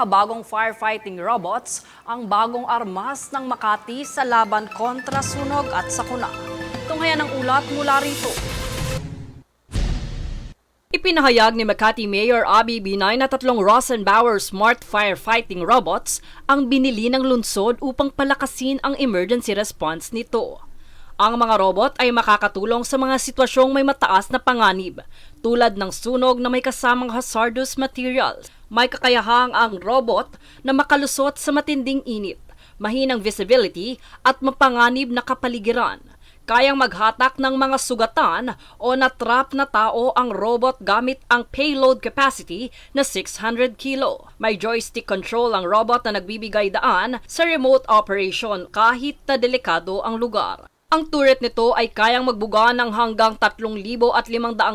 makabagong firefighting robots ang bagong armas ng Makati sa laban kontra sunog at sakuna. Tunghayan ang ulat mula rito. Ipinahayag ni Makati Mayor Abby Binay na 3 Rosenbauer smart firefighting robots ang binili ng lungsod upang palakasin ang emergency response nito. Ang mga robot ay makakatulong sa mga sitwasyong may mataas na panganib, tulad ng sunog na may kasamang hazardous materials. May kakayahang ang robot na makalusot sa matinding init, mahinang visibility at mapanganib na kapaligiran. Kayang maghatak ng mga sugatan o natrap na tao ang robot gamit ang payload capacity na 600 kilo. May joystick control ang robot na nagbibigay daan sa remote operation kahit na delikado ang lugar. Ang turret nito ay kayang magbuga ng hanggang 3,500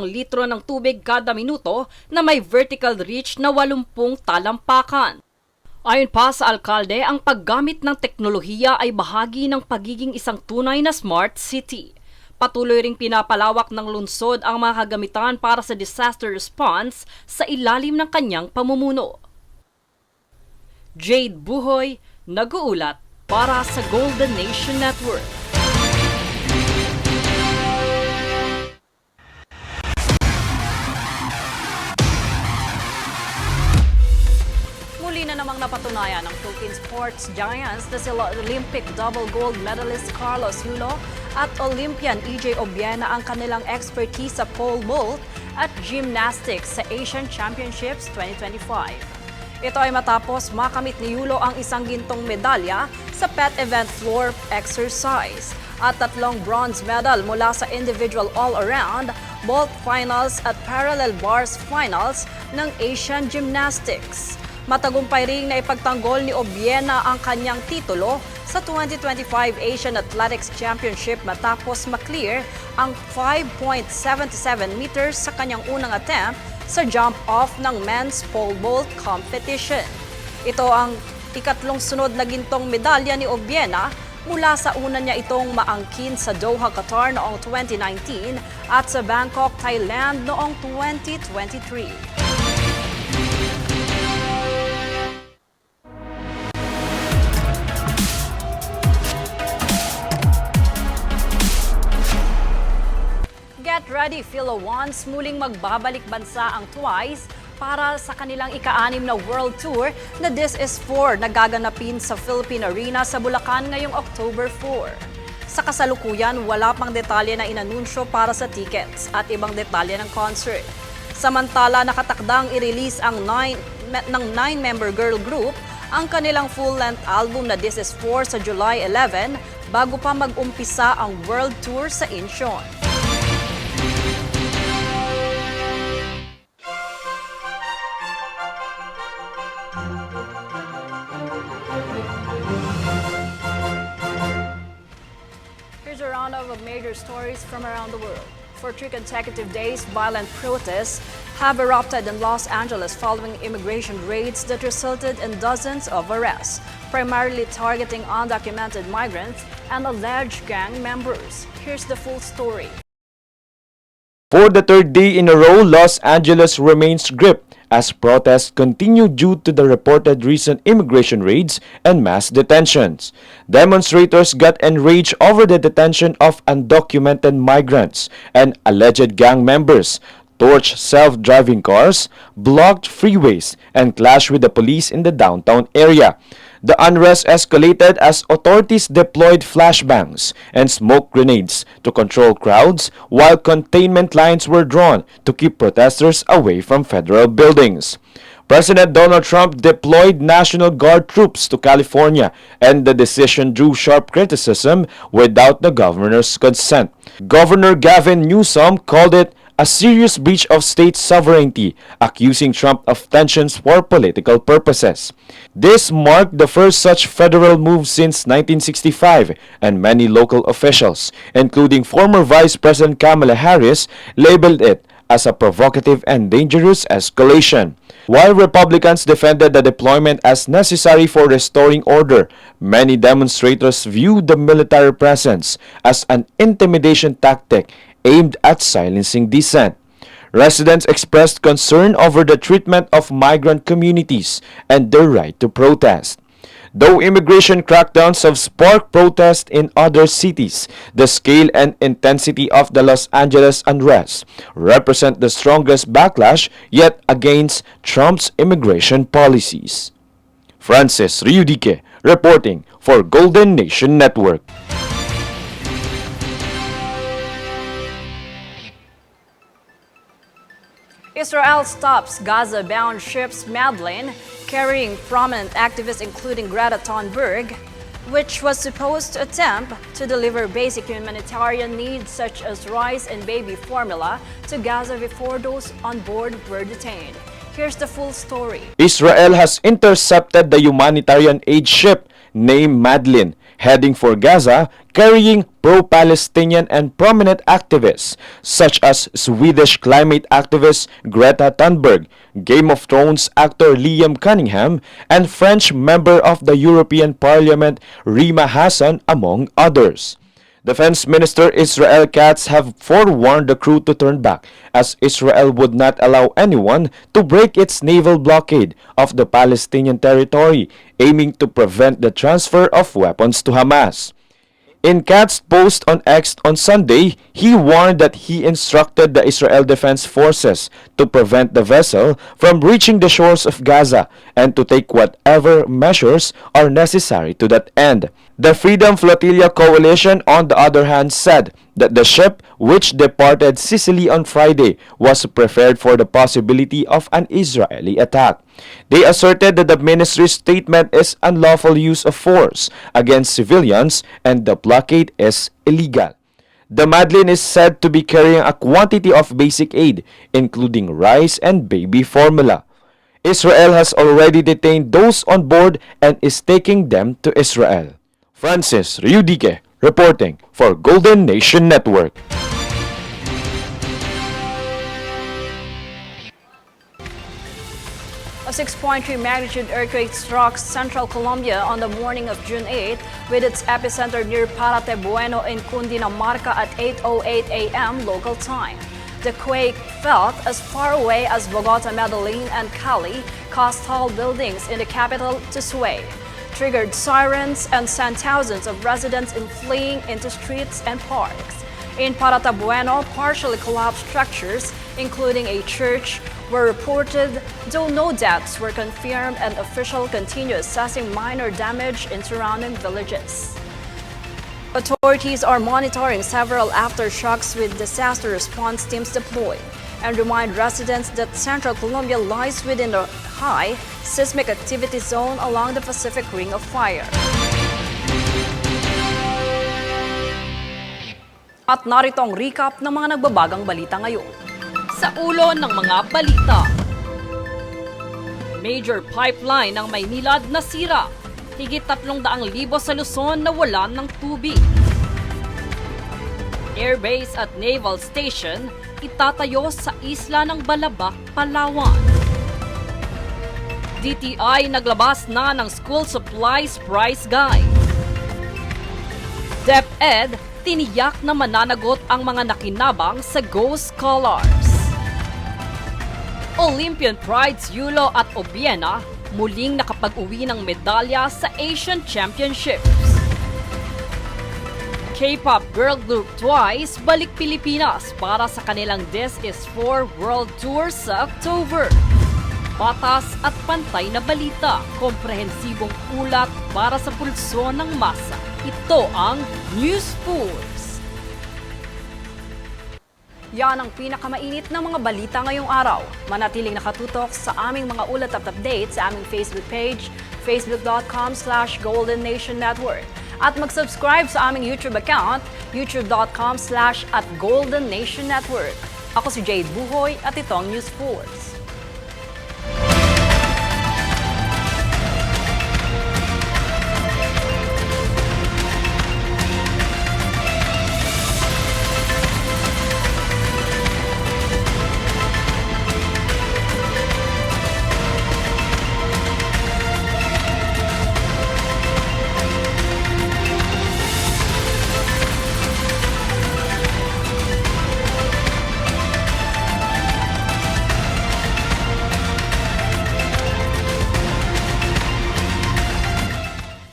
litro ng tubig kada minuto na may vertical reach na 80 talampakan. Ayon pa sa alkalde, ang paggamit ng teknolohiya ay bahagi ng pagiging isang tunay na smart city. Patuloy ring pinapalawak ng lungsod ang mga kagamitan para sa disaster response sa ilalim ng kanyang pamumuno. Jade Buhoy, nag-uulat para sa Golden Nation Network. Muli na namang napatunayan ng Philippine sports giants na sila Olympic double gold medalist Carlos Yulo at Olympian Obiena ang kanilang expertise sa pole vault at gymnastics sa Asian Championships 2025. Ito ay matapos makamit ni Yulo ang isang gintong medalya sa pet event floor exercise at 3 bronze medal mula sa individual all-around, vault finals at parallel bars finals ng Asian Gymnastics. Matagumpay ring na ipagtanggol ni Obiena ang kanyang titulo sa 2025 Asian Athletics Championship matapos maklear ang 5.77 meters sa kanyang unang attempt sa jump-off ng men's pole vault competition. Ito ang ikatlong sunod na gintong medalya ni Obiena mula sa una niya itong maangkin sa Doha, Qatar noong 2019 at sa Bangkok, Thailand noong 2023. Get ready, Philo-Ones, muling magbabalik bansa ang Twice para sa kanilang ika-6 na World Tour na This Is For na gaganapin sa Philippine Arena sa Bulacan ngayong October 4. Sa kasalukuyan, wala pang detalye na inanunsyo para sa tickets at ibang detalye ng concert. Samantala, nakatakdang i-release ang 9-member girl group ang kanilang full-length album na This Is For sa July 11 bago pa mag-umpisa ang World Tour sa Incheon. Here's a roundup of major stories from around the world. For 3 consecutive days, violent protests have erupted in Los Angeles following immigration raids that resulted in dozens of arrests, primarily targeting undocumented migrants and alleged gang members. Here's the full story. For the 3rd day in a row, Los Angeles remains gripped as protests continue due to the reported recent immigration raids and mass detentions. Demonstrators got enraged over the detention of undocumented migrants and alleged gang members, torched self-driving cars, blocked freeways, and clashed with the police in the downtown area. The unrest escalated as authorities deployed flashbangs and smoke grenades to control crowds, while containment lines were drawn to keep protesters away from federal buildings. President Donald Trump deployed National Guard troops to California, and the decision drew sharp criticism without the governor's consent. Governor Gavin Newsom called it a serious breach of state sovereignty, accusing Trump of tensions for political purposes. This marked the first such federal move since 1965, and many local officials, including former Vice President Kamala Harris, labeled it as a provocative and dangerous escalation. While Republicans defended the deployment as necessary for restoring order, many demonstrators viewed the military presence as an intimidation tactic aimed at silencing dissent. residents expressed concern over the treatment of migrant communities and their right to protest. Though immigration crackdowns have sparked protests in other cities, the scale and intensity of the Los Angeles unrest represent the strongest backlash yet against Trump's immigration policies. Francis Riudique reporting for Golden Nation Network. Israel stops Gaza-bound ships Madeleine, carrying prominent activists including Greta Thunberg, which was supposed to attempt to deliver basic humanitarian needs such as rice and baby formula to Gaza before those on board were detained. Here's the full story. Israel has intercepted the humanitarian aid ship named Madeleine, heading for Gaza, carrying pro-Palestinian and prominent activists such as Swedish climate activist Greta Thunberg, Game of Thrones actor Liam Cunningham, and French member of the European Parliament Rima Hassan, among others. Defense Minister Israel Katz have forewarned the crew to turn back as Israel would not allow anyone to break its naval blockade of the Palestinian territory, aiming to prevent the transfer of weapons to Hamas. In Katz's post on X on Sunday, he warned that he instructed the Israel Defense Forces to prevent the vessel from reaching the shores of Gaza and to take whatever measures are necessary to that end. The Freedom Flotilla Coalition, on the other hand, said that the ship, which departed Sicily on Friday, was prepared for the possibility of an Israeli attack. They asserted that the ministry's statement is unlawful use of force against civilians and the blockade is illegal. The Madeleine is said to be carrying a quantity of basic aid, including rice and baby formula. Israel has already detained those on board and is taking them to Israel. Francis Riudique reporting for Golden Nation Network. A 6.3 magnitude earthquake struck central Colombia on the morning of June 8, with its epicenter near Parate Bueno in Cundinamarca at 8:08 a.m. local time. The quake felt as far away as Bogota, Medellin, and Cali, caused tall buildings in the capital to sway, triggered sirens, and sent thousands of residents fleeing into streets and parks. In Parate Bueno, partially collapsed structures, including a church, were reported, though no deaths were confirmed, and officials continue assessing minor damage in surrounding villages. Authorities are monitoring several aftershocks with disaster response teams deployed and remind residents that central Colombia lies within a high seismic activity zone along the Pacific Ring of Fire. At narito ang recap ng mga nagbabagang balita ngayon. Sa ulo ng mga balita. Major pipeline ng Maynilad nasira. Higit 300,000 sa Luzon nawalan ng tubig. Airbase at naval station itatayo sa isla ng Balabac, Palawan. DTI naglabas na ng school supplies price guide. DepEd tiniyak na mananagot ang mga nakinabang sa Ghost Scholars. Olympian prides Yulo at Obiena muling nakapag-uwi ng medalya sa Asian Championships. K-pop girl group Twice balik-Pilipinas para sa kanilang This Is 4 World Tour sa October. Patas at pantay na balita, komprehensibong ulat para sa pulso ng masa. Ito ang Newsforce. Yan ang pinakamainit na mga balita ngayong araw. Manatiling nakatutok sa aming mga ulat at updates sa aming Facebook page, facebook.com/Golden Nation Network. At mag-subscribe sa aming YouTube account, youtube.com/@Golden Nation Network. Ako si Jade Buhoy at itong Newsforce.